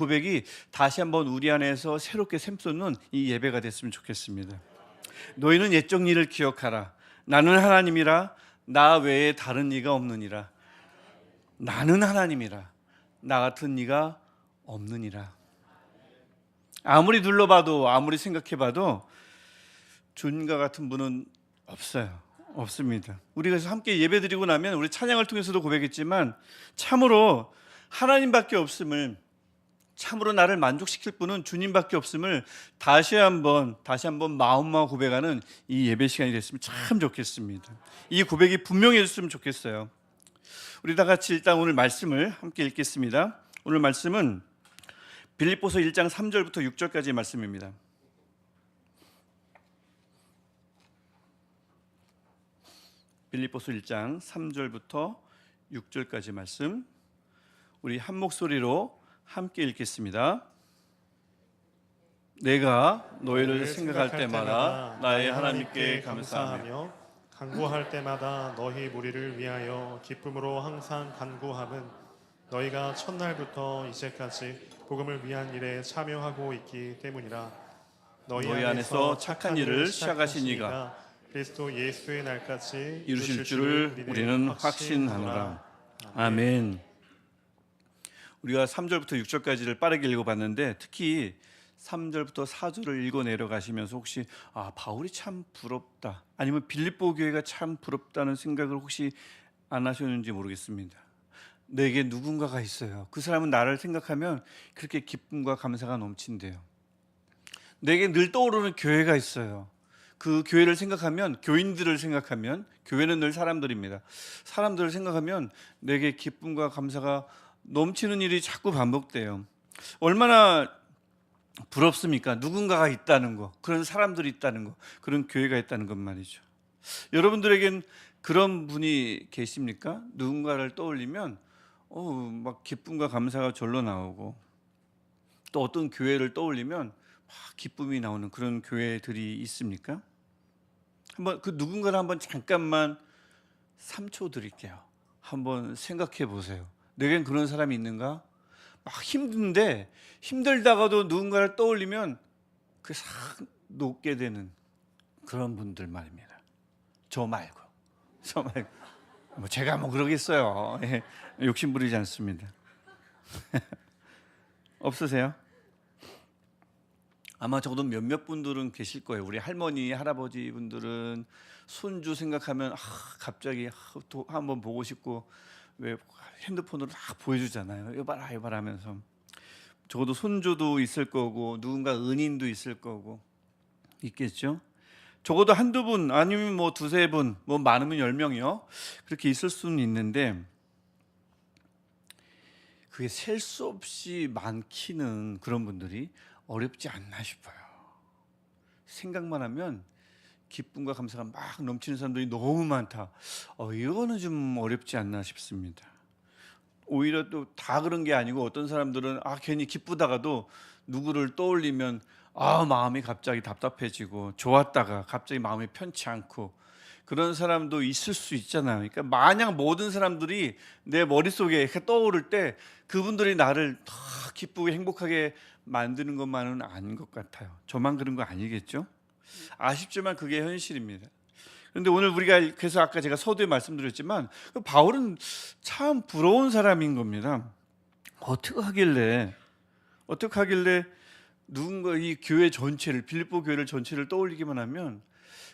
고백이 다시 한번 우리 안에서 새롭게 샘솟는 이 예배가 됐으면 좋겠습니다. 너희는 옛적 일을 기억하라. 나는 하나님이라. 나 외에 다른 이가 없느니라. 나는 하나님이라. 나 같은 이가 없느니라. 아무리 둘러봐도 아무리 생각해봐도 주님과 같은 분은 없어요. 없습니다. 우리가 그래서 함께 예배드리고 나면 우리 찬양을 통해서도 고백했지만 참으로 하나님밖에 없음을, 참으로 나를 만족시킬 분은 주님밖에 없음을 다시 한번 마음만 고백하는 이 예배 시간이 됐으면 참 좋겠습니다. 이 고백이 분명해졌으면 좋겠어요. 우리 다 같이 일단 오늘 말씀을 함께 읽겠습니다. 오늘 말씀은 빌립보서 1장 3절부터 6절까지의 말씀입니다. 빌립보서 1장 3절부터 6절까지 말씀, 우리 한 목소리로 함께 읽겠습니다. 내가 너희를 생각할 때마다 나의 하나님께 감사하며 간구할 때마다 너희 무리를 위하여 기쁨으로 항상 간구함은 너희가 첫날부터 이제까지 복음을 위한 일에 참여하고 있기 때문이라. 너희 안에서 착한 일을 시작하신 이가 그리스도 예수의 날까지 이루실 줄을 우리는 확신하노라. 아멘. 우리가 3절부터 6절까지를 빠르게 읽어봤는데 특히 3절부터 4절을 읽어 내려가시면서 혹시 바울이 참 부럽다, 아니면 빌립보 교회가 참 부럽다는 생각을 혹시 안 하셨는지 모르겠습니다. 내게 누군가가 있어요. 그 사람은 나를 생각하면 그렇게 기쁨과 감사가 넘친대요. 내게 늘 떠오르는 교회가 있어요. 그 교회를 생각하면, 교인들을 생각하면, 교회는 늘 사람들입니다. 사람들을 생각하면 내게 기쁨과 감사가 넘치는 일이 자꾸 반복돼요. 얼마나 부럽습니까? 누군가가 있다는 거, 그런 사람들이 있다는 거, 그런 교회가 있다는 것 말이죠. 여러분들에겐 그런 분이 계십니까? 누군가를 떠올리면 막 기쁨과 감사가 절로 나오고, 또 어떤 교회를 떠올리면 막 기쁨이 나오는 그런 교회들이 있습니까? 한번 그 누군가를 한번 잠깐만 3초 드릴게요. 한번 생각해 보세요. 내겐 그런 사람이 있는가? 막 힘든데, 힘들다가도 누군가를 떠올리면 그 싹 녹게 되는 그런 분들 말입니다. 저 말고 뭐 제가 뭐 그러겠어요. 욕심 부리지 않습니다. 없으세요? 아마 적어도 몇몇 분들은 계실 거예요. 우리 할머니, 할아버지 분들은 손주 생각하면 갑자기 또 한번 보고 싶고, 왜 핸드폰으로 막 보여주잖아요. 이거 봐라 이거 봐라 하면서. 적어도 손주도 있을 거고, 누군가 은인도 있을 거고 있겠죠. 적어도 한두 분, 아니면 뭐 두세 분, 뭐 많으면 10명이요. 그렇게 있을 수는 있는데, 그게 셀 수 없이 많기는 그런 분들이 어렵지 않나 싶어요. 생각만 하면 기쁨과 감사가 막 넘치는 사람들이 너무 많다. 이거는 좀 어렵지 않나 싶습니다. 오히려 또 다 그런 게 아니고, 어떤 사람들은 괜히 기쁘다가도 누구를 떠올리면 마음이 갑자기 답답해지고, 좋았다가 갑자기 마음이 편치 않고, 그런 사람도 있을 수 있잖아요. 그러니까 마냥 모든 사람들이 내 머릿속에 이렇게 떠오를 때 그분들이 나를 더 기쁘게 행복하게 만드는 것만은 아닌 것 같아요. 저만 그런 거 아니겠죠? 아쉽지만 그게 현실입니다. 그런데 오늘 우리가, 그래서 아까 제가 서두에 말씀드렸지만 바울은 참 부러운 사람인 겁니다. 어떻게 하길래 누군가 이 교회 전체를, 빌립보 교회를 전체를 떠올리기만 하면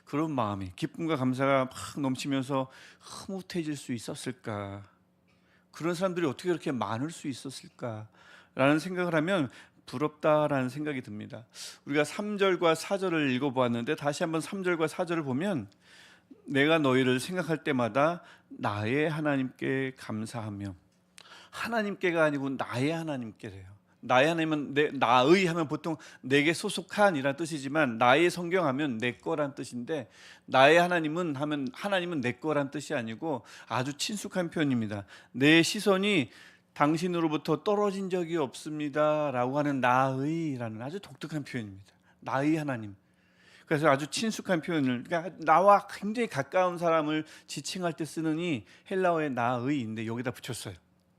그런 마음이, 기쁨과 감사가 막 넘치면서 흐뭇해질 수 있었을까? 그런 사람들이 어떻게 그렇게 많을 수 있었을까라는 생각을 하면 부럽다라는 생각이 듭니다. 우리가 3절과 4절을 읽어보았는데, 다시 한번 3절과 4절을 보면 내가 너희를 생각할 때마다 나의 하나님께 감사하며, 하나님께가 아니고 나의 하나님께래요. 나의 하나님은 나의 하면 보통 내게 소속한이란 뜻이지만, 나의 성경하면 내 거란 뜻인데, 나의 하나님은 하면 하나님은 내 거란 뜻이 아니고 아주 친숙한 표현입니다. 내 시선이 당신으로부터 떨어진 적이 없습니다 라고 하는 나의라는 아주 독특한 표현입니다. 나의 하나님. 그래서 아주 친숙한 표현을, 그러니까 나와 굉장히 가까운 사람을 지칭할 때 쓰는 이 헬라어의 나의인데 여기다 붙였어요.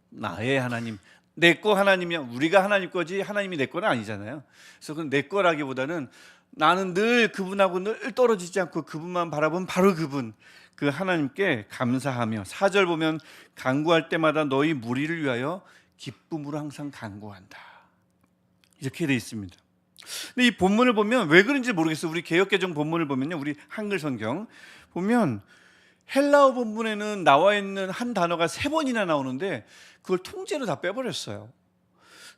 나의 하나님, 내 거 하나님이야. 우리가 하나님 거지 하나님이 내 거는 아니잖아요. 그래서 그건 내 거라기보다는 나는 늘 그분하고 늘 떨어지지 않고 그분만 바라본 바로 그분, 그 하나님께 감사하며 4절 보면 간구할 때마다 너희 무리를 위하여 기쁨으로 항상 간구한다. 이렇게 돼 있습니다. 근데 이 본문을 보면 왜 그런지 모르겠어요. 우리 개역개정 본문을 보면요, 우리 한글 성경 보면 헬라어 본문에는 나와 있는 한 단어가 3번이나 나오는데 그걸 통째로 다 빼버렸어요.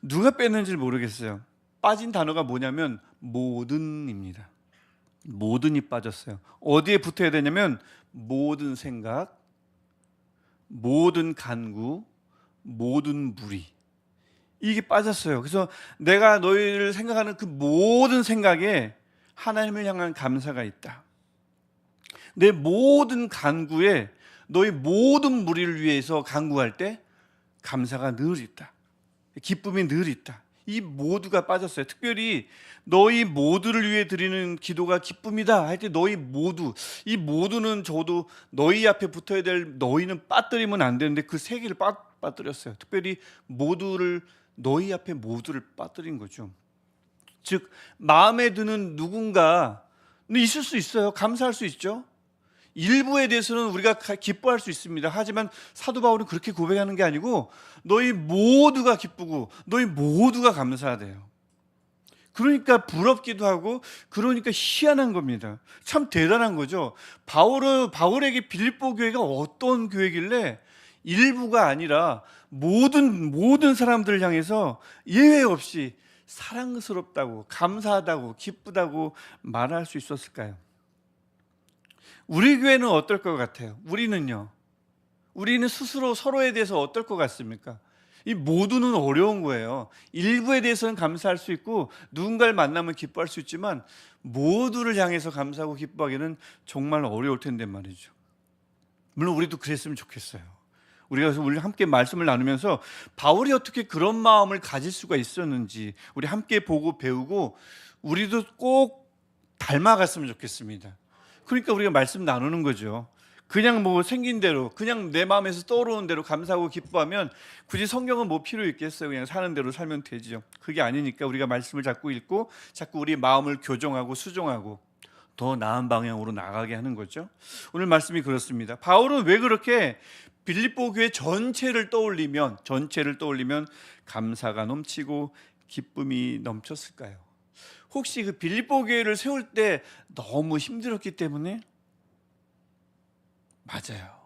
누가 뺐는지 모르겠어요. 빠진 단어가 뭐냐면 모든입니다. 모든이 빠졌어요. 어디에 붙어야 되냐면 모든 생각, 모든 간구, 모든 무리, 이게 빠졌어요. 그래서 내가 너희를 생각하는 그 모든 생각에 하나님을 향한 감사가 있다. 내 모든 간구에 너희 모든 무리를 위해서 간구할 때 감사가 늘 있다. 기쁨이 늘 있다. 이 모두가 빠졌어요. 특별히 너희 모두를 위해 드리는 기도가 기쁨이다 할 때 너희 모두, 이 모두는 저도 너희 앞에 붙어야 될 너희는 빠뜨리면 안 되는데 그 3개를 빠뜨렸어요. 특별히 모두를, 너희 앞에 모두를 빠뜨린 거죠. 즉 마음에 드는 누군가 있을 수 있어요. 감사할 수 있죠. 일부에 대해서는 우리가 기뻐할 수 있습니다. 하지만 사도 바울은 그렇게 고백하는 게 아니고 너희 모두가 기쁘고 너희 모두가 감사하대요. 그러니까 부럽기도 하고 그러니까 희한한 겁니다. 참 대단한 거죠. 바울에게 빌립보 교회가 어떤 교회길래 일부가 아니라 모든 사람들을 향해서 예외 없이 사랑스럽다고, 감사하다고, 기쁘다고 말할 수 있었을까요? 우리 교회는 어떨 것 같아요? 우리는 스스로 서로에 대해서 어떨 것 같습니까? 이 모두는 어려운 거예요. 일부에 대해서는 감사할 수 있고 누군가를 만나면 기뻐할 수 있지만 모두를 향해서 감사하고 기뻐하기는 정말 어려울 텐데 말이죠. 물론 우리도 그랬으면 좋겠어요. 우리 함께 말씀을 나누면서 바울이 어떻게 그런 마음을 가질 수가 있었는지 우리 함께 보고 배우고 우리도 꼭 닮아갔으면 좋겠습니다. 그러니까 우리가 말씀 나누는 거죠. 그냥 뭐 생긴 대로, 그냥 내 마음에서 떠오르는 대로 감사하고 기뻐하면 굳이 성경은 뭐 필요 있겠어요. 그냥 사는 대로 살면 되죠. 그게 아니니까 우리가 말씀을 자꾸 읽고 자꾸 우리 마음을 교정하고 수정하고 더 나은 방향으로 나가게 하는 거죠. 오늘 말씀이 그렇습니다. 바울은 왜 그렇게 빌립보 교회 전체를 떠올리면 감사가 넘치고 기쁨이 넘쳤을까요? 혹시 그 빌립보 교회를 세울 때 너무 힘들었기 때문에? 맞아요.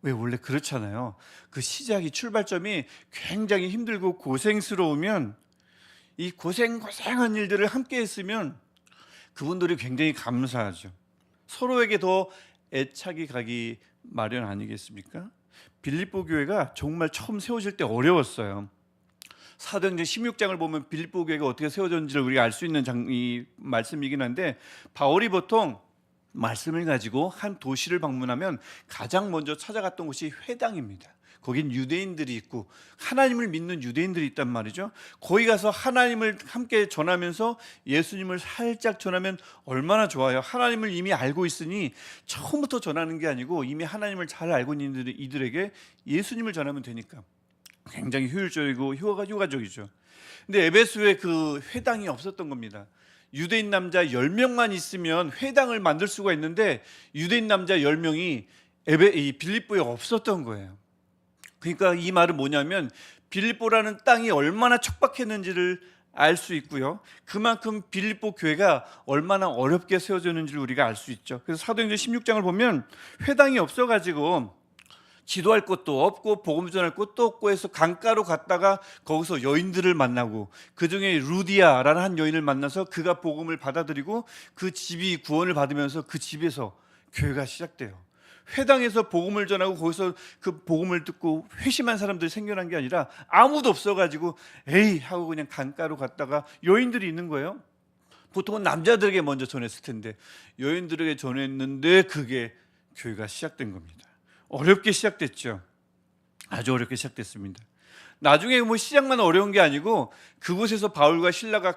왜 원래 그렇잖아요. 그 시작이, 출발점이 굉장히 힘들고 고생스러우면 이 고생한 일들을 함께 했으면 그분들이 굉장히 감사하죠. 서로에게 더 애착이 가기 마련 아니겠습니까? 빌립보 교회가 정말 처음 세워질 때 어려웠어요. 사도행전 16장을 보면 빌립보 교회가 어떻게 세워졌는지를 우리가 알 수 있는 이 말씀이긴 한데, 바울이 보통 말씀을 가지고 한 도시를 방문하면 가장 먼저 찾아갔던 곳이 회당입니다. 거긴 유대인들이 있고 하나님을 믿는 유대인들이 있단 말이죠. 거기 가서 하나님을 함께 전하면서 예수님을 살짝 전하면 얼마나 좋아요. 하나님을 이미 알고 있으니 처음부터 전하는 게 아니고 이미 하나님을 잘 알고 있는 이들에게 예수님을 전하면 되니까 굉장히 효율적이고 효과적이죠. 근데 에베소에 그 회당이 없었던 겁니다. 유대인 남자 10명만 있으면 회당을 만들 수가 있는데 유대인 남자 10명이 빌립보에 없었던 거예요. 그러니까 이 말은 뭐냐면 빌립보라는 땅이 얼마나 척박했는지를 알 수 있고요. 그만큼 빌립보 교회가 얼마나 어렵게 세워졌는지를 우리가 알 수 있죠. 그래서 사도행전 16장을 보면 회당이 없어가지고 기도할 곳도 없고 복음 전할 곳도 없고 해서 강가로 갔다가 거기서 여인들을 만나고 그중에 루디아라는 한 여인을 만나서 그가 복음을 받아들이고 그 집이 구원을 받으면서 그 집에서 교회가 시작돼요. 회당에서 복음을 전하고 거기서 그 복음을 듣고 회심한 사람들이 생겨난 게 아니라 아무도 없어가지고 에이 하고 그냥 강가로 갔다가 여인들이 있는 거예요. 보통은 남자들에게 먼저 전했을 텐데 여인들에게 전했는데 그게 교회가 시작된 겁니다. 어렵게 시작됐죠. 아주 어렵게 시작됐습니다. 나중에 뭐 시작만 어려운 게 아니고 그곳에서 바울과 실라가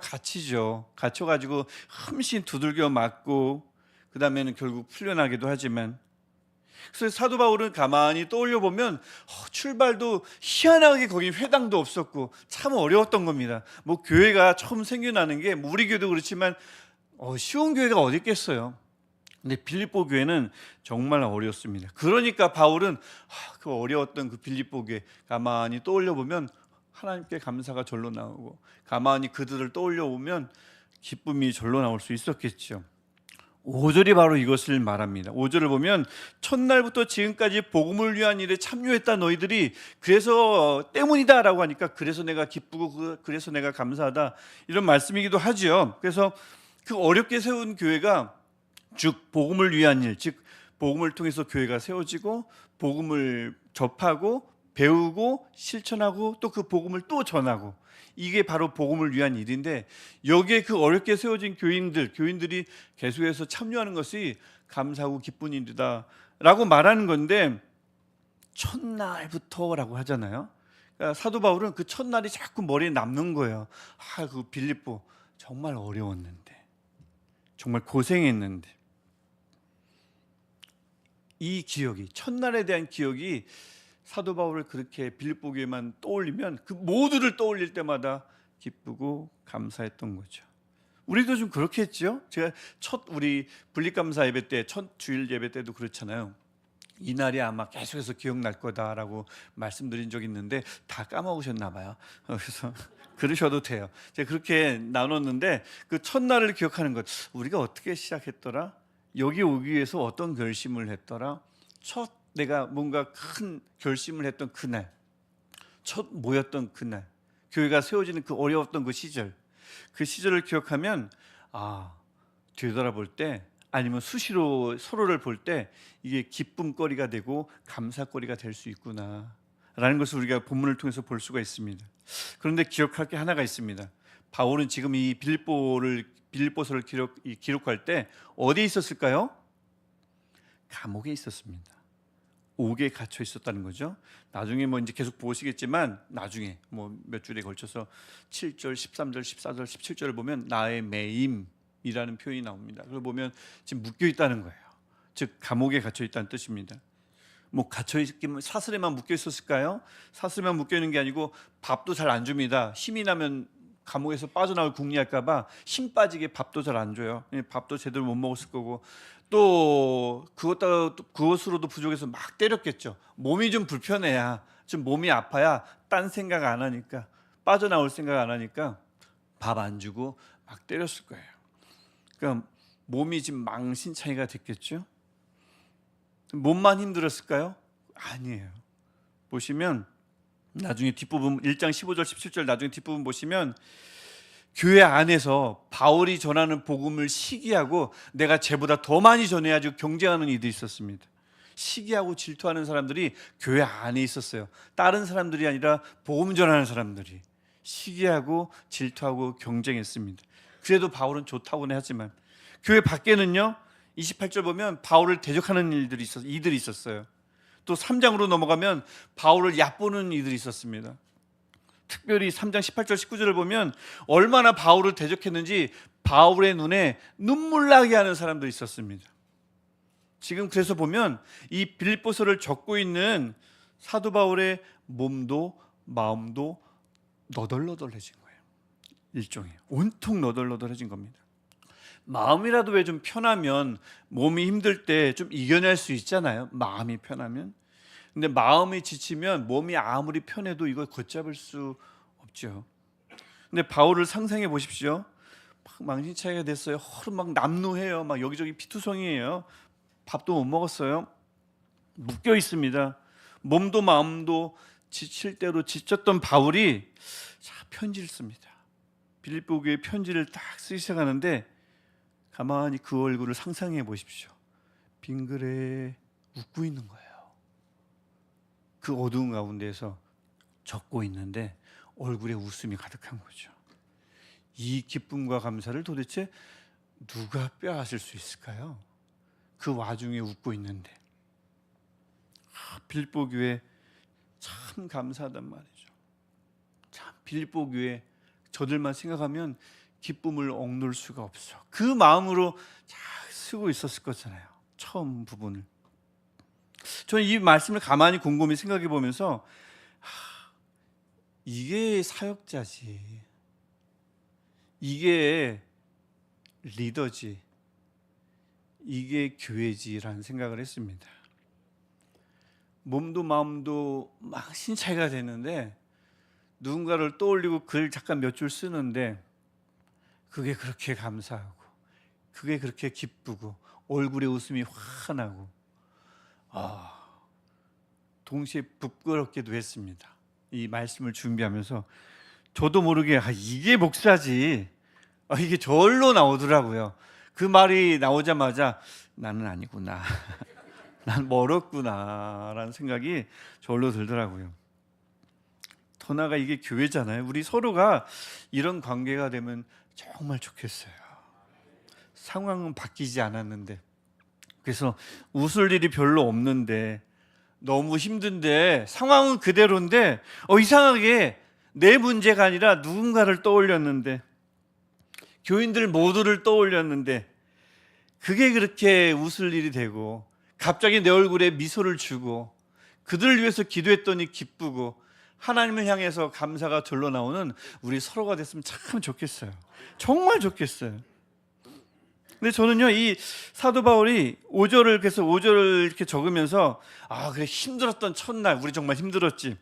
갇혀가지고 흠씬 두들겨 맞고 그 다음에는 결국 풀려나기도 하지만 그래서 사도 바울은 가만히 떠올려 보면 출발도 희한하게 거기 회당도 없었고 참 어려웠던 겁니다. 뭐 교회가 처음 생겨나는 게 우리 교회도 그렇지만 쉬운 교회가 어디 있겠어요. 근데 빌립보 교회는 정말 어려웠습니다. 그러니까 바울은 그 어려웠던 그 빌립보 교회 가만히 떠올려 보면 하나님께 감사가 절로 나오고, 가만히 그들을 떠올려 보면 기쁨이 절로 나올 수 있었겠죠. 5절이 바로 이것을 말합니다. 5절을 보면 첫날부터 지금까지 복음을 위한 일에 참여했다 너희들이 그래서 때문이다 라고 하니까 그래서 내가 기쁘고 그래서 내가 감사하다 이런 말씀이기도 하죠. 그래서 그 어렵게 세운 교회가 즉 복음을 위한 일, 즉 복음을 통해서 교회가 세워지고 복음을 접하고 배우고 실천하고 또 그 복음을 또 전하고, 이게 바로 복음을 위한 일인데 여기에 그 어렵게 세워진 교인들이 계속해서 참여하는 것이 감사하고 기쁜 일이다 라고 말하는 건데, 첫날부터라고 하잖아요. 그러니까 사도 바울은 그 첫날이 자꾸 머리에 남는 거예요. 그 빌립보 정말 어려웠는데, 정말 고생했는데, 이 기억이, 첫날에 대한 기억이 사도 바울을 그렇게 빌립보 교회만 떠올리면 그 모두를 떠올릴 때마다 기쁘고 감사했던 거죠. 우리도 좀 그렇게 했죠. 제가 우리 분립감사 예배 때, 첫 주일 예배 때도 그렇잖아요. 이날이 아마 계속해서 기억날 거다라고 말씀드린 적이 있는데 다 까먹으셨나 봐요. 그래서 그러셔도 돼요. 제가 그렇게 나눴는데 그 첫날을 기억하는 것, 우리가 어떻게 시작했더라? 여기 오기 위해서 어떤 결심을 했더라? 내가 뭔가 큰 결심을 했던 그날, 첫 모였던 그날, 교회가 세워지는 그 어려웠던 그 시절을 기억하면 되돌아볼 때, 아니면 수시로 서로를 볼 때 이게 기쁨거리가 되고 감사거리가 될 수 있구나 라는 것을 우리가 본문을 통해서 볼 수가 있습니다. 그런데 기억할 게 하나가 있습니다. 바울은 지금 이 빌립보서를 기록할 때 어디에 있었을까요? 감옥에 있었습니다. 옥에 갇혀 있었다는 거죠. 나중에 이제 계속 보시겠지만 나중에 몇 줄에 걸쳐서 7절, 13절, 14절, 17절을 보면 나의 매임이라는 표현이 나옵니다. 그걸 보면 지금 묶여 있다는 거예요. 즉 감옥에 갇혀 있다는 뜻입니다. 갇혀 있기만 사슬에만 묶여 있었을까요? 사슬에만 묶여 있는 게 아니고 밥도 잘 안 줍니다. 힘이 나면 감옥에서 빠져나올 궁리할까 봐 힘 빠지게 밥도 잘 안 줘요. 밥도 제대로 못 먹었을 거고, 또 그것으로도 부족해서 막 때렸겠죠. 몸이 좀 불편해야, 좀 몸이 아파야 딴 생각 안 하니까, 빠져나올 생각 안 하니까 밥 안 주고 막 때렸을 거예요. 그러니까 몸이 지금 망신차이가 됐겠죠. 몸만 힘들었을까요? 아니에요. 보시면 나중에 뒷부분 1장 15절 17절 나중에 뒷부분 보시면 교회 안에서 바울이 전하는 복음을 시기하고 내가 쟤보다 더 많이 전해야지 경쟁하는 이들이 있었습니다. 시기하고 질투하는 사람들이 교회 안에 있었어요. 다른 사람들이 아니라 복음 전하는 사람들이 시기하고 질투하고 경쟁했습니다. 그래도 바울은 좋다고는 하지만 교회 밖에는요, 28절 보면 바울을 대적하는 이들이 있었어요. 또 3장으로 넘어가면 바울을 얕보는 이들이 있었습니다. 특별히 3장 18절 19절을 보면 얼마나 바울을 대적했는지 바울의 눈에 눈물 나게 하는 사람들이 있었습니다. 지금 그래서 보면 이 빌립보서를 적고 있는 사도 바울의 몸도 마음도 너덜너덜해진 거예요. 일종의 온통 너덜너덜해진 겁니다. 마음이라도 왜 좀 편하면, 몸이 힘들 때 좀 이겨낼 수 있잖아요. 마음이 편하면. 근데 마음이 지치면 몸이 아무리 편해도 이걸 걷잡을 수 없죠. 근데 바울을 상상해 보십시오. 막 망신차이가 됐어요. 막 남루해요. 막 여기저기 피투성이에요. 밥도 못 먹었어요. 묶여 있습니다. 몸도 마음도 지칠 대로 지쳤던 바울이 편지를 씁니다. 빌립보 교회 편지를 딱 쓰기 시작하는데 가만히 그 얼굴을 상상해 보십시오. 빙그레 웃고 있는 거예요. 그 어두운 가운데에서 적고 있는데 얼굴에 웃음이 가득한 거죠. 이 기쁨과 감사를 도대체 누가 빼앗을 수 있을까요? 그 와중에 웃고 있는데. 빌립보 교회 참 감사하단 말이죠. 참 빌립보 교회 저들만 생각하면 기쁨을 억눌 수가 없어. 그 마음으로 잘 쓰고 있었을 거잖아요. 처음 부분을. 저는 이 말씀을 가만히 곰곰이 생각해 보면서 이게 사역자지, 이게 리더지, 이게 교회지라는 생각을 했습니다. 몸도 마음도 막 신차가 되는데 누군가를 떠올리고 글 잠깐 몇 줄 쓰는데 그게 그렇게 감사하고 그게 그렇게 기쁘고 얼굴에 웃음이 환하고 동시에 부끄럽기도 했습니다. 이 말씀을 준비하면서 저도 모르게 이게 목사지, 이게 절로 나오더라고요. 그 말이 나오자마자 나는 아니구나, 난 멀었구나 라는 생각이 절로 들더라고요. 더 나아가 이게 교회잖아요. 우리 서로가 이런 관계가 되면 정말 좋겠어요. 상황은 바뀌지 않았는데, 그래서 웃을 일이 별로 없는데 너무 힘든데 상황은 그대로인데 이상하게 내 문제가 아니라 누군가를 떠올렸는데, 교인들 모두를 떠올렸는데 그게 그렇게 웃을 일이 되고 갑자기 내 얼굴에 미소를 주고 그들을 위해서 기도했더니 기쁘고 하나님을 향해서 감사가 절로 나오는 우리 서로가 됐으면 참 좋겠어요. 정말 좋겠어요. 근데 저는요, 이 사도 바울이 5절을 그래서 5절을 이렇게 적으면서 그래, 힘들었던 첫날 우리 정말 힘들었지.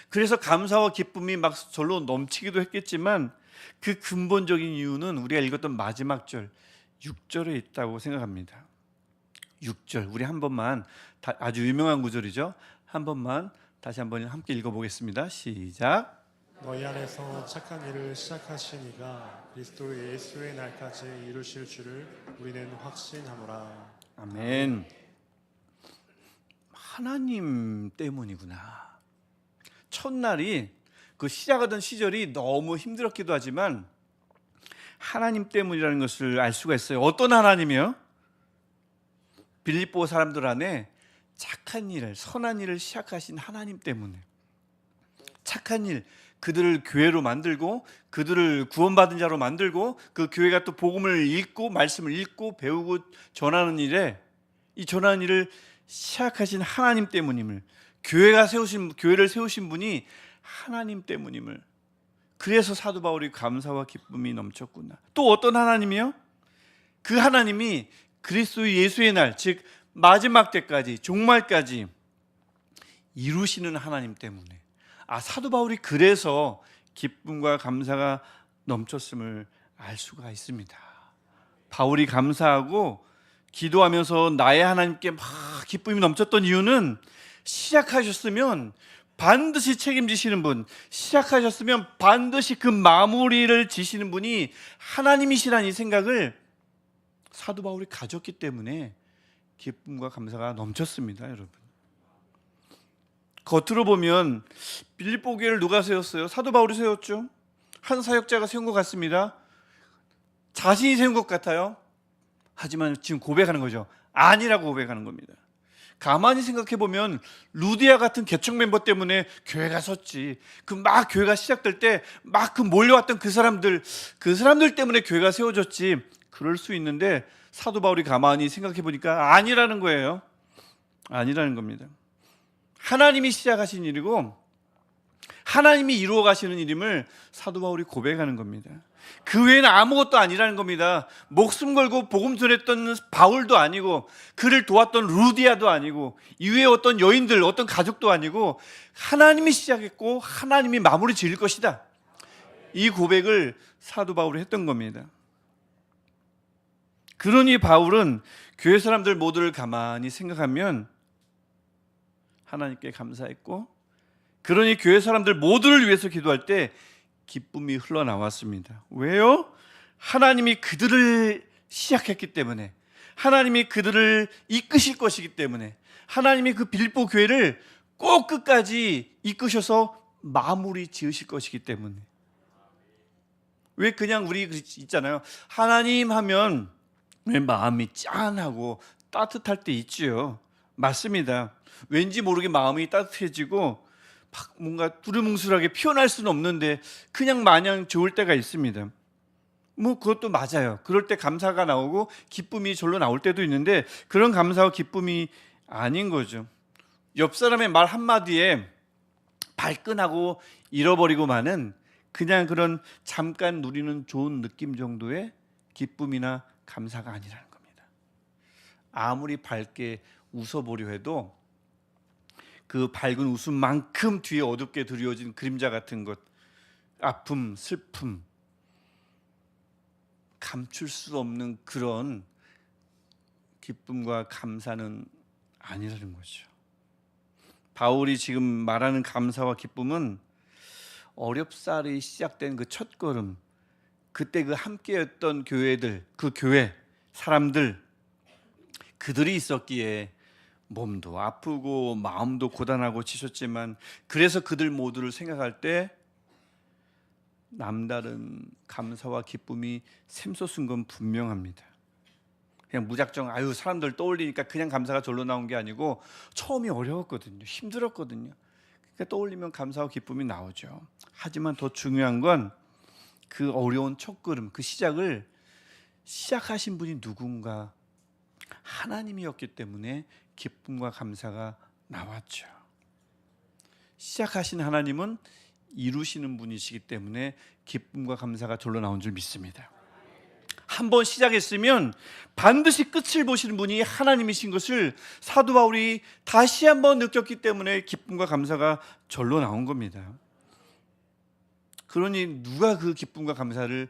그래서 감사와 기쁨이 막 절로 넘치기도 했겠지만 그 근본적인 이유는 우리가 읽었던 마지막 절 6절에 있다고 생각합니다. 6절 우리 한 번만, 아주 유명한 구절이죠. 한 번만 다시 한번 함께 읽어보겠습니다. 시작. 너희 안에서 착한 일을 시작하신 이가 그리스도 예수의 날까지 이루실 줄을 우리는 확신하노라. 아멘. 하나님 때문이구나. 첫날이 그 시작하던 시절이 너무 힘들었기도 하지만 하나님 때문이라는 것을 알 수가 있어요. 어떤 하나님이요? 빌립보 사람들 안에 착한 일을, 선한 일을 시작하신 하나님 때문에. 착한 일, 그들을 교회로 만들고 그들을 구원받은 자로 만들고 그 교회가 또 복음을 읽고 말씀을 읽고 배우고 전하는 일에, 이 전하는 일을 시작하신 하나님 때문임을, 교회를 세우신 분이 하나님 때문임을, 그래서 사도 바울이 감사와 기쁨이 넘쳤구나. 또 어떤 하나님이요? 그 하나님이 그리스도 예수의 날, 즉 마지막 때까지, 종말까지 이루시는 하나님 때문에, 사도 바울이 그래서 기쁨과 감사가 넘쳤음을 알 수가 있습니다. 바울이 감사하고 기도하면서 나의 하나님께 막 기쁨이 넘쳤던 이유는 시작하셨으면 반드시 책임지시는 분, 시작하셨으면 반드시 그 마무리를 지시는 분이 하나님이시라는 이 생각을 사도 바울이 가졌기 때문에 기쁨과 감사가 넘쳤습니다. 여러분, 겉으로 보면 빌립보 교회를 누가 세웠어요? 사도 바울이 세웠죠. 한 사역자가 세운 것 같습니다. 자신이 세운 것 같아요. 하지만 지금 고백하는 거죠. 아니라고 고백하는 겁니다. 가만히 생각해 보면 루디아 같은 개척 멤버 때문에 교회가 섰지. 막 교회가 시작될 때 막 몰려왔던 그 사람들 때문에 교회가 세워졌지. 그럴 수 있는데 사도 바울이 가만히 생각해 보니까 아니라는 거예요. 아니라는 겁니다. 하나님이 시작하신 일이고 하나님이 이루어 가시는 일임을 사도 바울이 고백하는 겁니다. 그 외에는 아무것도 아니라는 겁니다. 목숨 걸고 복음 전했던 바울도 아니고 그를 도왔던 루디아도 아니고 이외에 어떤 여인들, 어떤 가족도 아니고 하나님이 시작했고 하나님이 마무리 지을 것이다. 이 고백을 사도 바울이 했던 겁니다. 그러니 바울은 교회 사람들 모두를 가만히 생각하면 하나님께 감사했고, 그러니 교회 사람들 모두를 위해서 기도할 때 기쁨이 흘러나왔습니다. 왜요? 하나님이 그들을 시작했기 때문에, 하나님이 그들을 이끄실 것이기 때문에, 하나님이 그 빌립보 교회를 꼭 끝까지 이끄셔서 마무리 지으실 것이기 때문에. 왜 그냥 우리 있잖아요. 하나님 하면 왜 마음이 짠하고 따뜻할 때 있지요. 맞습니다. 왠지 모르게 마음이 따뜻해지고 막 뭔가 두루뭉술하게 표현할 수는 없는데 그냥 마냥 좋을 때가 있습니다. 그것도 맞아요. 그럴 때 감사가 나오고 기쁨이 절로 나올 때도 있는데, 그런 감사와 기쁨이 아닌 거죠. 옆 사람의 말 한마디에 발끈하고 잃어버리고 마는 그냥 그런 잠깐 누리는 좋은 느낌 정도의 기쁨이나 감사가 아니라는 겁니다. 아무리 밝게 웃어보려 해도 그 밝은 웃음만큼 뒤에 어둡게 드리워진 그림자 같은 것, 아픔, 슬픔, 감출 수 없는 그런 기쁨과 감사는 아니라는 거죠. 바울이 지금 말하는 감사와 기쁨은 어렵사리 시작된 그 첫걸음, 그때 그 함께였던 교회들, 그 교회 사람들, 그들이 있었기에 몸도 아프고 마음도 고단하고 지쳤지만 그래서 그들 모두를 생각할 때 남다른 감사와 기쁨이 샘솟은 건 분명합니다. 그냥 무작정 사람들 떠올리니까 그냥 감사가 절로 나온 게 아니고 처음이 어려웠거든요. 힘들었거든요. 그러니까 떠올리면 감사와 기쁨이 나오죠. 하지만 더 중요한 건 그 어려운 첫걸음, 그 시작을 시작하신 분이 누군가 하나님이었기 때문에 기쁨과 감사가 나왔죠. 시작하신 하나님은 이루시는 분이시기 때문에 기쁨과 감사가 절로 나온 줄 믿습니다. 한번 시작했으면 반드시 끝을 보시는 분이 하나님이신 것을 사도 바울이 다시 한번 느꼈기 때문에 기쁨과 감사가 절로 나온 겁니다. 그러니 누가 그 기쁨과 감사를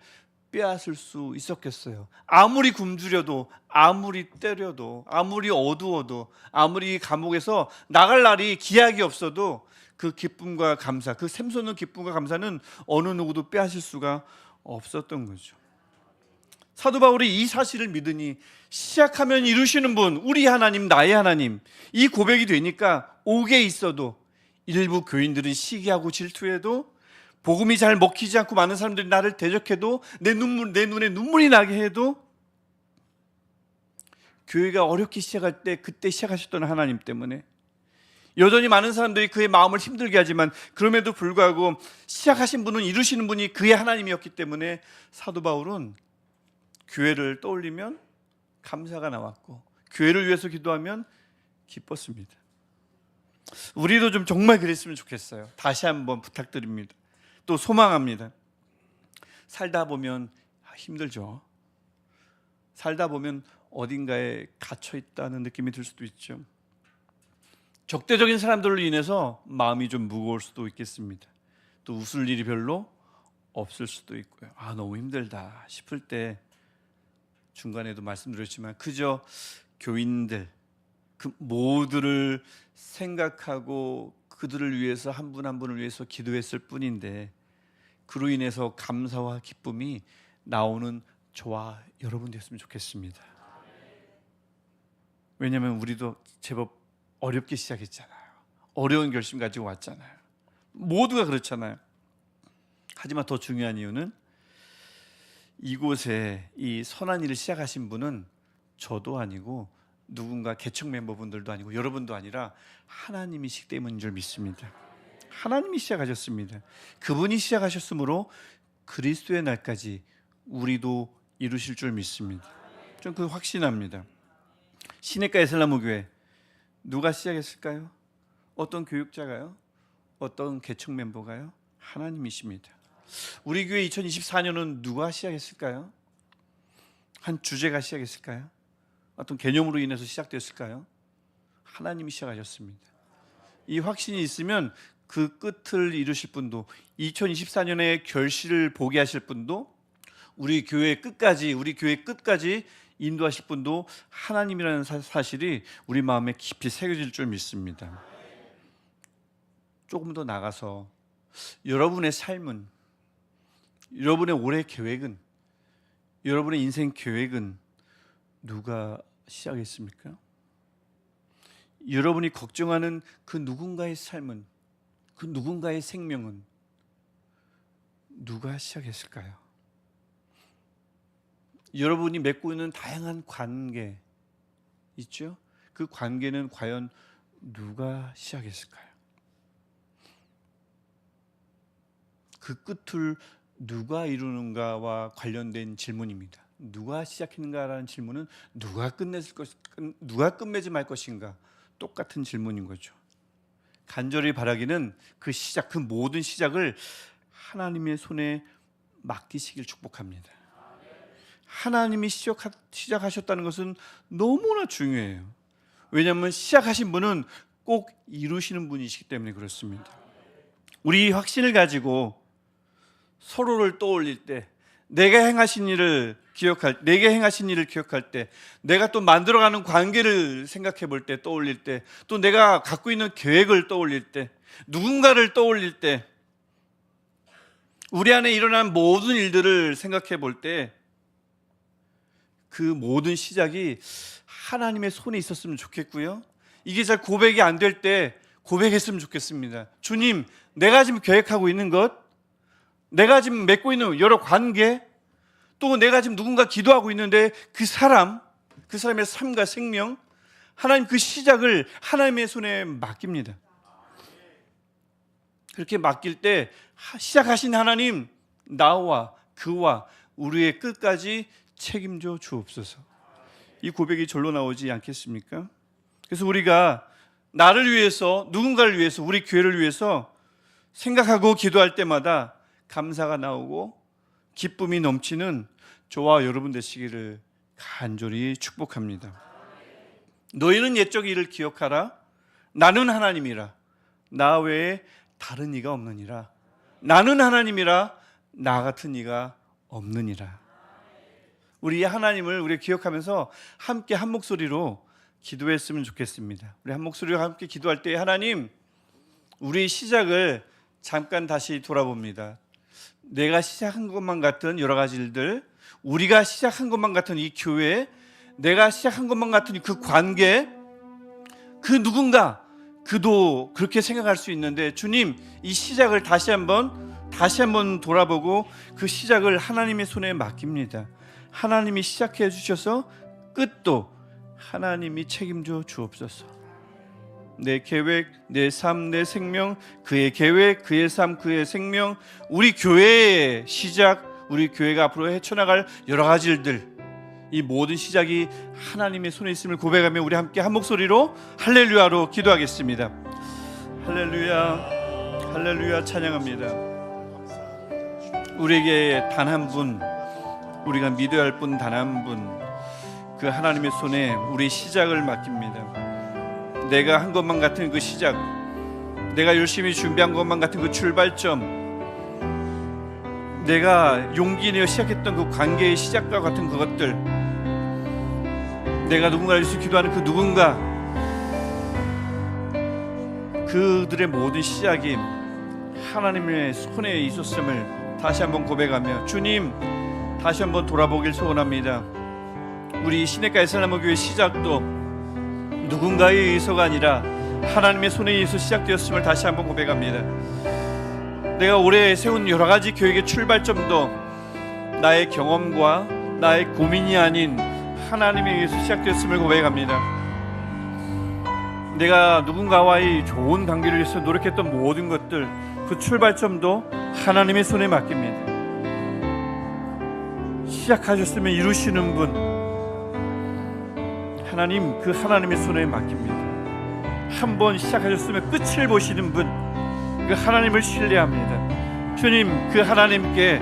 빼앗을 수 있었겠어요? 아무리 굶주려도, 아무리 때려도, 아무리 어두워도, 아무리 감옥에서 나갈 날이 기약이 없어도 그 기쁨과 감사, 그 샘솟는 기쁨과 감사는 어느 누구도 빼앗을 수가 없었던 거죠. 사도 바울이 이 사실을 믿으니 시작하면 이루시는 분, 우리 하나님, 나의 하나님, 이 고백이 되니까 옥에 있어도, 일부 교인들은 시기하고 질투해도, 복음이 잘 먹히지 않고 많은 사람들이 나를 대적해도, 내 눈에 눈물이 나게 해도, 교회가 어렵게 시작할 때 그때 시작하셨던 하나님 때문에 여전히 많은 사람들이 그의 마음을 힘들게 하지만 그럼에도 불구하고 시작하신 분은 이루시는 분이 그의 하나님이었기 때문에 사도 바울은 교회를 떠올리면 감사가 나왔고 교회를 위해서 기도하면 기뻤습니다. 우리도 좀 정말 그랬으면 좋겠어요. 다시 한번 부탁드립니다. 또 소망합니다. 살다 보면 힘들죠. 살다 보면 어딘가에 갇혀 있다는 느낌이 들 수도 있죠. 적대적인 사람들로 인해서 마음이 좀 무거울 수도 있겠습니다. 또 웃을 일이 별로 없을 수도 있고요. 너무 힘들다 싶을 때 중간에도 말씀드렸지만 그저 교인들 그 모두를 생각하고 그들을 위해서 한 분 한 분을 위해서 기도했을 뿐인데 그로 인해서 감사와 기쁨이 나오는 저와 여러분 됐으면 좋겠습니다. 왜냐하면 우리도 제법 어렵게 시작했잖아요. 어려운 결심 가지고 왔잖아요. 모두가 그렇잖아요. 하지만 더 중요한 이유는 이곳에 이 선한 일을 시작하신 분은 저도 아니고 누군가 개척 멤버분들도 아니고 여러분도 아니라 하나님이시기 때문인 줄 믿습니다. 하나님이 시작하셨습니다. 그분이 시작하셨으므로 그리스도의 날까지 우리도 이루실 줄 믿습니다. 좀 그 확신합니다. 시내가 에슬라무 교회 누가 시작했을까요? 어떤 교육자가요? 어떤 개척 멤버가요? 하나님이십니다. 우리 교회 2024년은 누가 시작했을까요? 한 주제가 시작했을까요? 어떤 개념으로 인해서 시작됐을까요? 하나님이 시작하셨습니다. 이 확신이 있으면 그 끝을 이루실 분도 2024년의 결실을 보게 하실 분도 우리 교회 끝까지 인도하실 분도 하나님이라는 사실이 우리 마음에 깊이 새겨질 줄 믿습니다. 조금 더 나가서 여러분의 삶은, 여러분의 올해 계획은, 여러분의 인생 계획은 누가 시작했습니까? 여러분이 걱정하는 그 누군가의 삶은, 그 누군가의 생명은 누가 시작했을까요? 여러분이 맺고 있는 다양한 관계 있죠? 그 관계는 과연 누가 시작했을까요? 그 끝을 누가 이루는가와 관련된 질문입니다. 누가 시작했는가라는 질문은 누가 끝맺지 말 것인가, 똑같은 질문인 거죠. 간절히 바라기는 그 시작, 그 모든 시작을 하나님의 손에 맡기시길 축복합니다. 하나님이 시작하셨다는 것은 너무나 중요해요. 왜냐하면 시작하신 분은 꼭 이루시는 분이시기 때문에 그렇습니다. 우리 확신을 가지고 서로를 떠올릴 때, 내가 행하신 일을 기억할 때, 내가 또 만들어가는 관계를 생각해 볼 때, 떠올릴 때, 또 내가 갖고 있는 계획을 떠올릴 때, 누군가를 떠올릴 때, 우리 안에 일어난 모든 일들을 생각해 볼 때, 그 모든 시작이 하나님의 손에 있었으면 좋겠고요. 이게 잘 고백이 안 될 때 고백했으면 좋겠습니다. 주님, 내가 지금 계획하고 있는 것, 내가 지금 맺고 있는 여러 관계, 또 내가 지금 누군가 기도하고 있는데 그 사람의 삶과 생명, 하나님 그 시작을 하나님의 손에 맡깁니다. 그렇게 맡길 때 시작하신 하나님, 나와 그와 우리의 끝까지 책임져 주옵소서. 이 고백이 절로 나오지 않겠습니까? 그래서 우리가 나를 위해서, 누군가를 위해서, 우리 교회를 위해서 생각하고 기도할 때마다 감사가 나오고 기쁨이 넘치는 저와 여러분 되시기를 간절히 축복합니다. 너희는 옛적 일을 기억하라. 나는 하나님이라. 나 외에 다른 이가 없느니라. 나는 하나님이라. 나 같은 이가 없느니라. 우리 하나님을 우리 기억하면서 함께 한 목소리로 기도했으면 좋겠습니다. 우리 한 목소리로 함께 기도할 때 하나님, 우리 시작을 잠깐 다시 돌아봅니다. 내가 시작한 것만 같은 여러 가지 일들, 우리가 시작한 것만 같은 이 교회, 내가 시작한 것만 같은 그 관계, 그 누군가, 그도 그렇게 생각할 수 있는데 주님, 이 시작을 다시 한번 돌아보고 그 시작을 하나님의 손에 맡깁니다. 하나님이 시작해 주셔서 끝도 하나님이 책임져 주옵소서. 내 계획, 내 삶, 내 생명, 그의 계획, 그의 삶, 그의 생명, 우리 교회의 시작, 우리 교회가 앞으로 헤쳐나갈 여러 가지 일들, 이 모든 시작이 하나님의 손에 있음을 고백하며 우리 함께 한 목소리로 할렐루야로 기도하겠습니다. 할렐루야, 할렐루야 찬양합니다. 우리에게 단 한 분, 우리가 믿어야 할 분 단 한 분, 그 하나님의 손에 우리 시작을 맡깁니다. 내가 한 것만 같은 그 시작, 내가 열심히 준비한 것만 같은 그 출발점, 내가 용기 내어 시작했던 그 관계의 시작과 같은 그것들, 내가 누군가를 위해서 기도하는 그 누군가, 그들의 모든 시작이 하나님의 손에 있었음을 다시 한번 고백하며 주님, 다시 한번 돌아보길 소원합니다. 우리 시냇가 에스나무교회 시작도 누군가에 의해서가 아니라 하나님의 손에 의해서 시작되었음을 다시 한번 고백합니다. 내가 올해 세운 여러 가지 교육의 출발점도 나의 경험과 나의 고민이 아닌 하나님에 의해서 시작되었음을 고백합니다. 내가 누군가와의 좋은 관계를 위해서 노력했던 모든 것들, 그 출발점도 하나님의 손에 맡깁니다. 시작하셨으면 이루시는 분, 하나님, 그 하나님의 손에 맡깁니다. 한번 시작하셨으면 끝을 보시는 분, 그 하나님을 신뢰합니다. 주님, 그 하나님께,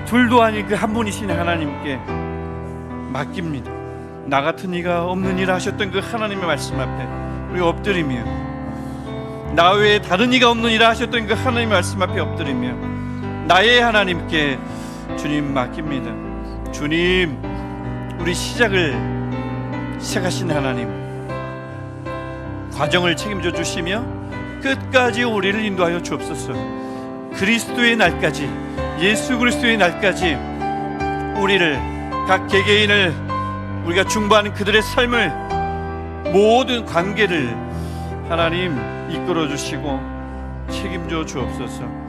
둘도 아닌 그 한 분이신 하나님께 맡깁니다. 나 같은 이가 없느니라 하셨던 그 하나님의 말씀 앞에 우리가 엎드리며, 나 외에 다른 이가 없느니라 하셨던 그 하나님의 말씀 앞에 엎드리며 나의 하나님께 주님 맡깁니다. 주님, 우리 시작하신 하나님, 과정을 책임져 주시며 끝까지 우리를 인도하여 주옵소서. 그리스도의 날까지, 예수 그리스도의 날까지 우리를, 각 개개인을, 우리가 중보하는 그들의 삶을, 모든 관계를 하나님 이끌어 주시고 책임져 주옵소서.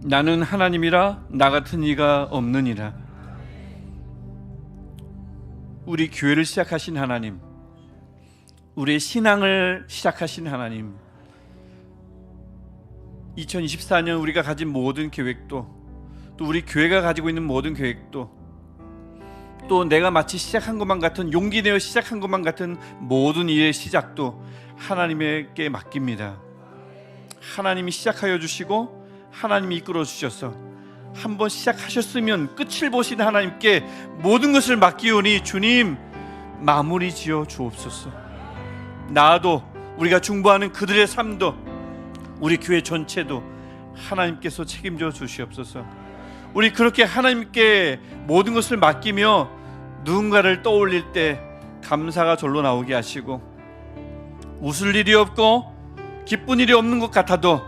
나는 하나님이라 나 같은 이가 없느니라. 우리 교회를 시작하신 하나님, 우리의 신앙을 시작하신 하나님, 2024년 우리가 가진 모든 계획도, 또 우리 교회가 가지고 있는 모든 계획도, 또 내가 마치 시작한 것만 같은, 용기 내어 시작한 것만 같은 모든 일의 시작도 하나님께 맡깁니다. 하나님이 시작하여 주시고 하나님이 이끌어 주셔서 한번 시작하셨으면 끝을 보신 하나님께 모든 것을 맡기오니 주님 마무리 지어 주옵소서. 나도, 우리가 중보하는 그들의 삶도, 우리 교회 전체도 하나님께서 책임져 주시옵소서. 우리 그렇게 하나님께 모든 것을 맡기며 누군가를 떠올릴 때 감사가 절로 나오게 하시고, 웃을 일이 없고 기쁜 일이 없는 것 같아도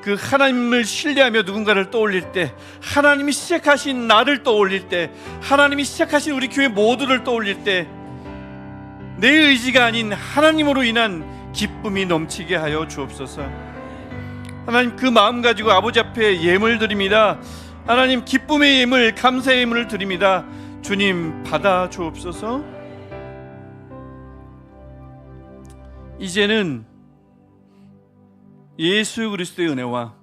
그 하나님을 신뢰하며 누군가를 떠올릴 때, 하나님이 시작하신 나를 떠올릴 때, 하나님이 시작하신 우리 교회 모두를 떠올릴 때 내 의지가 아닌 하나님으로 인한 기쁨이 넘치게 하여 주옵소서. 하나님, 그 마음 가지고 아버지 앞에 예물 드립니다. 하나님, 기쁨의 예물, 감사의 예물을 드립니다. 주님 받아 주옵소서. 이제는 예수 그리스도의 은혜와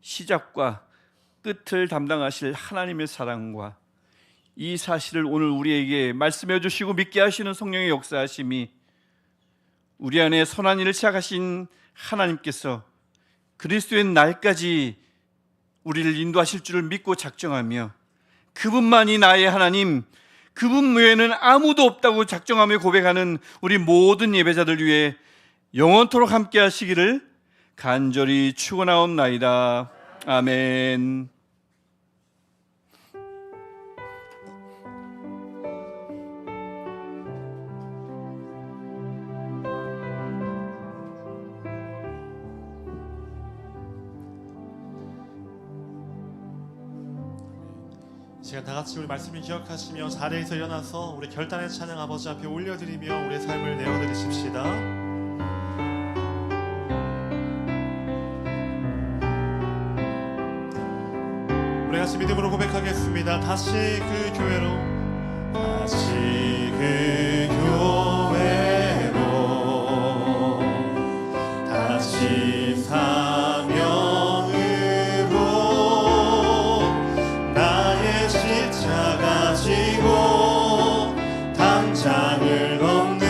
시작과 끝을 담당하실 하나님의 사랑과 이 사실을 오늘 우리에게 말씀해 주시고 믿게 하시는 성령의 역사하심이, 우리 안에 선한 일을 시작하신 하나님께서 그리스도의 날까지 우리를 인도하실 줄을 믿고 작정하며, 그분만이 나의 하나님, 그분 외에는 아무도 없다고 작정하며 고백하는 우리 모든 예배자들 위해 영원토록 함께 하시기를 간절히 축원하옵나이다. 아멘. 시간 다 같이 우리 말씀을 기억하시며 자리에서 일어나서 우리 결단의 찬양 아버지 앞에 올려드리며 우리의 삶을 내어드리십시다. 우리 같이 믿음으로 고백하겠습니다. 다시 그 교회로, 다시 그 교회로, 다시 사명으로 나의 십자가 지고 당장을 걷는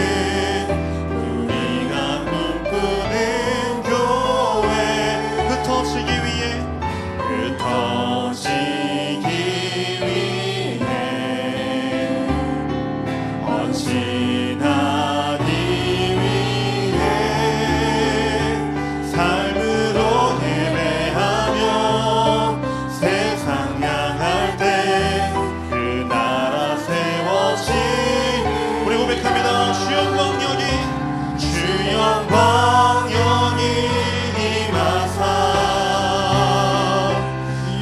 우리가 꿈꾸는 교회, 흩어지기 위해, 흩어지기 위해 헌신하기 위해 삶으로 예배하며 세상 향할 때 그 나라 세워진, 우리 고백합니다. 주 영광 여기, 주 영광 여기 임하사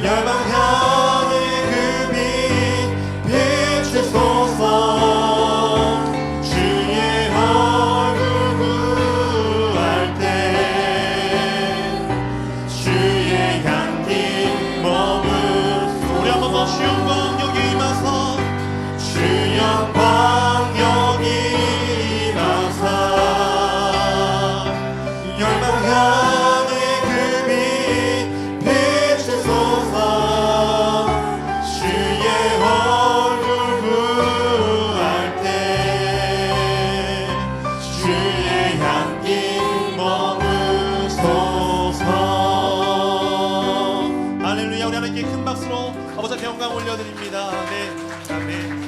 열방 향해 그 빛 비추소서. 주의 얼굴 구할 때 주의 향기 머물, 우리 한 번 더 주 영광 여기 임하사, 주 영광 여기 임하사 열방 향해 그 빛 비추소서. 주의 얼굴 구할 때 주의 향기 머무소서. 할렐루야. 우리 하나님께 큰 박수로 아버지 앞에 영광 올려드립니다. 아멘. 아멘.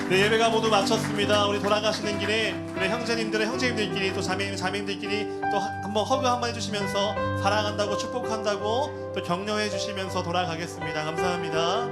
네, 예배가 모두 마쳤습니다. 우리 돌아가시는 길에 우리 형제님들끼리 또 자매님들끼리 또 한번 허그 한번 해주시면서 사랑한다고 축복한다고 또 격려해 주시면서 돌아가겠습니다. 감사합니다.